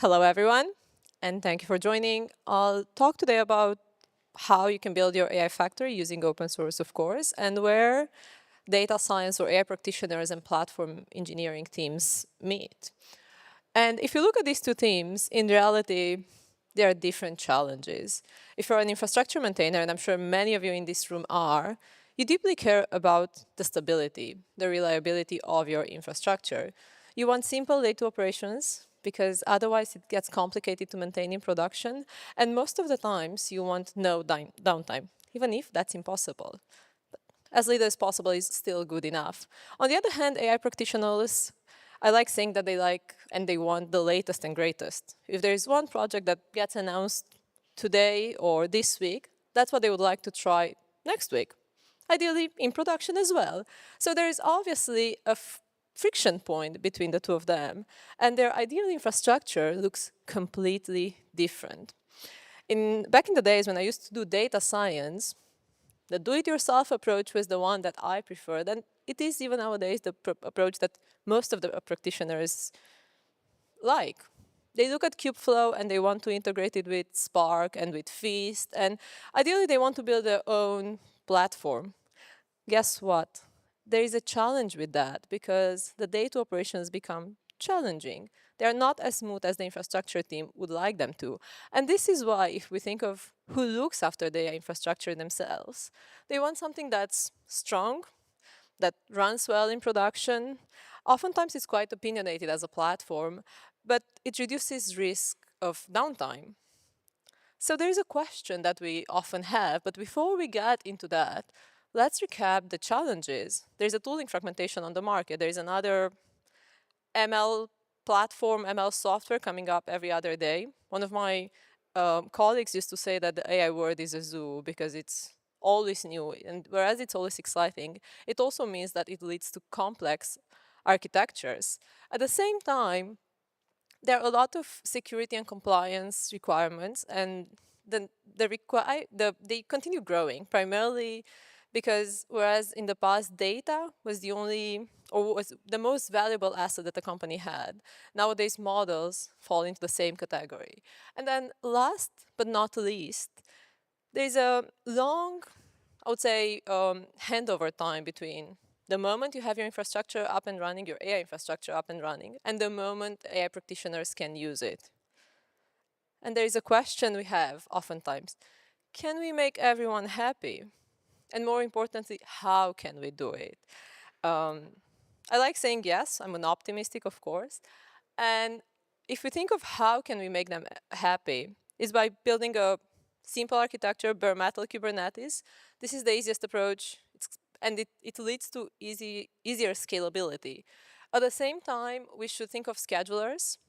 Hello, everyone, and thank you for joining. I'll talk today about how you can build your AI factory using open source, of course, and where data science or AI practitioners and platform engineering teams meet. And if you look at these two teams, in reality, there are different challenges. If you're an infrastructure maintainer, and I'm sure many of you in this room are, you deeply care about the stability, the reliability of your infrastructure. You want simple data operations because otherwise it gets complicated to maintain in production. And most of the times you want no downtime, even if that's impossible. As little as possible is still good enough. On the other hand, AI practitioners, I like saying that they like and they want the latest and greatest. If there is one project that gets announced today or this week, that's what they would like to try next week. Ideally in production as well. So there is obviously a friction point between the two of them, and their ideal infrastructure looks completely different. Back in the days when I used to do data science, the do-it-yourself approach was the one that I preferred, and it is even nowadays the approach that most of the practitioners like. They look at Kubeflow and they want to integrate it with Spark and with Feast, and ideally they want to build their own platform. Guess what? There is a challenge with that because the data operations become challenging. They are not as smooth as the infrastructure team would like them to. And this is why, if we think of who looks after the infrastructure themselves, they want something that's strong, that runs well in production. Oftentimes it's quite opinionated as a platform, but it reduces risk of downtime. So there is a question that we often have, but before we get into that, let's recap the challenges. There's a tooling fragmentation on the market. There is another ML platform, ML software coming up every other day. One of my colleagues used to say that the AI world is a zoo because it's always new, and whereas it's always exciting, it also means that it leads to complex architectures. At the same time, there are a lot of security and compliance requirements, and they continue growing, primarily because whereas in the past data was the only or was the most valuable asset that the company had, nowadays models fall into the same category. And then last but not least, there's a long, I would say, handover time between the moment you have your infrastructure up and running, your AI infrastructure up and running, and the moment AI practitioners can use it. And there is a question we have oftentimes. Can we make everyone happy? And more importantly, how can we do it? I like saying yes, I'm an optimistic, of course. And if we think of how can we make them happy, is by building a simple architecture, bare metal Kubernetes. This is the easiest approach, and it leads to easier scalability. At the same time, we should think of schedulers.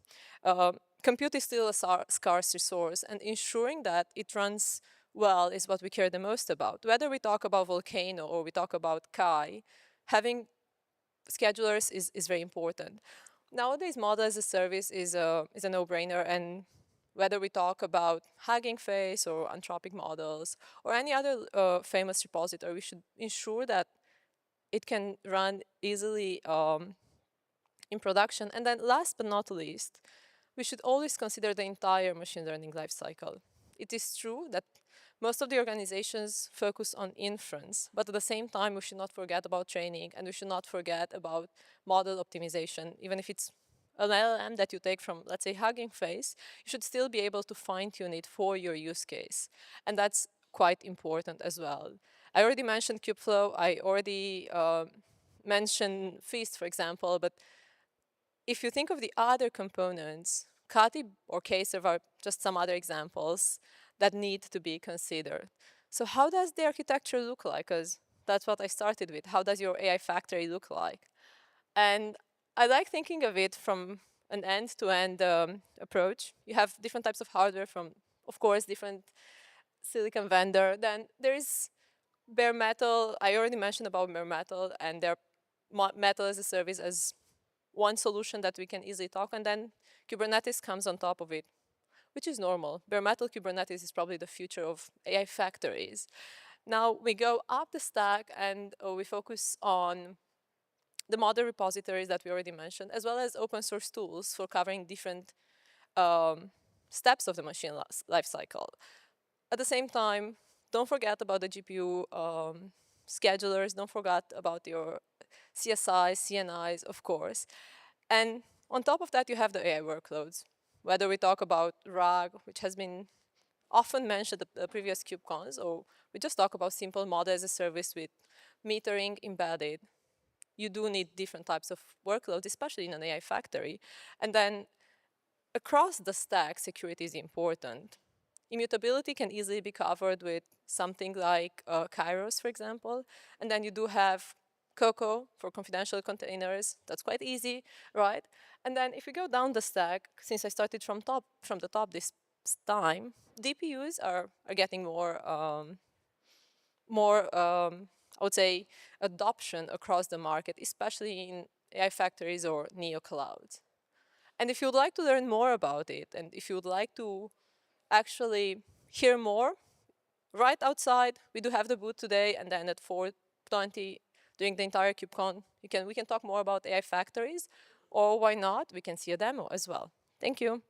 Compute is still a scarce resource, and ensuring that it runs well is what we care the most about. Whether we talk about Volcano or we talk about Kai, having schedulers is very important. Nowadays, model as a service is a no-brainer, and whether we talk about Hugging Face or Anthropic models or any other famous repository, we should ensure that it can run easily in production. And then last but not least, we should always consider the entire machine learning lifecycle. It is true that most of the organizations focus on inference, but at the same time, we should not forget about training, and we should not forget about model optimization. Even if it's an LLM that you take from, let's say, Hugging Face, you should still be able to fine-tune it for your use case. And that's quite important as well. I already mentioned Kubeflow. I already mentioned Feast, for example, but if you think of the other components, Kati or Kserve are just some other examples that need to be considered. So how does the architecture look like? Because that's what I started with. How does your AI factory look like? And I like thinking of it from an end-to-end approach. You have different types of hardware from, of course, different silicon vendor. Then there is bare metal. I already mentioned about bare metal, and their metal as a service as one solution that we can easily talk, and then Kubernetes comes on top of it, which is normal. Bare metal Kubernetes is probably the future of AI factories. Now we go up the stack and we focus on the model repositories that we already mentioned, as well as open source tools for covering different steps of the machine lifecycle. At the same time, don't forget about the GPU schedulers. Don't forget about your CSIs, CNIs, of course. And on top of that, you have the AI workloads. Whether we talk about RAG, which has been often mentioned at the previous KubeCons, or we just talk about simple model as a service with metering embedded. You do need different types of workloads, especially in an AI factory. And then across the stack, security is important. Immutability can easily be covered with something like Kairos, for example. And then you do have Coco for confidential containers. That's quite easy, right? And then if you go down the stack, since I started from the top this time, DPUs are getting more, I would say, adoption across the market, especially in AI factories or neo clouds. And if you'd like to learn more about it, and if you'd like to actually hear more, right outside, we do have the booth today, and then at 4:20 during the entire KubeCon, we can talk more about AI factories, or why not, we can see a demo as well. Thank you.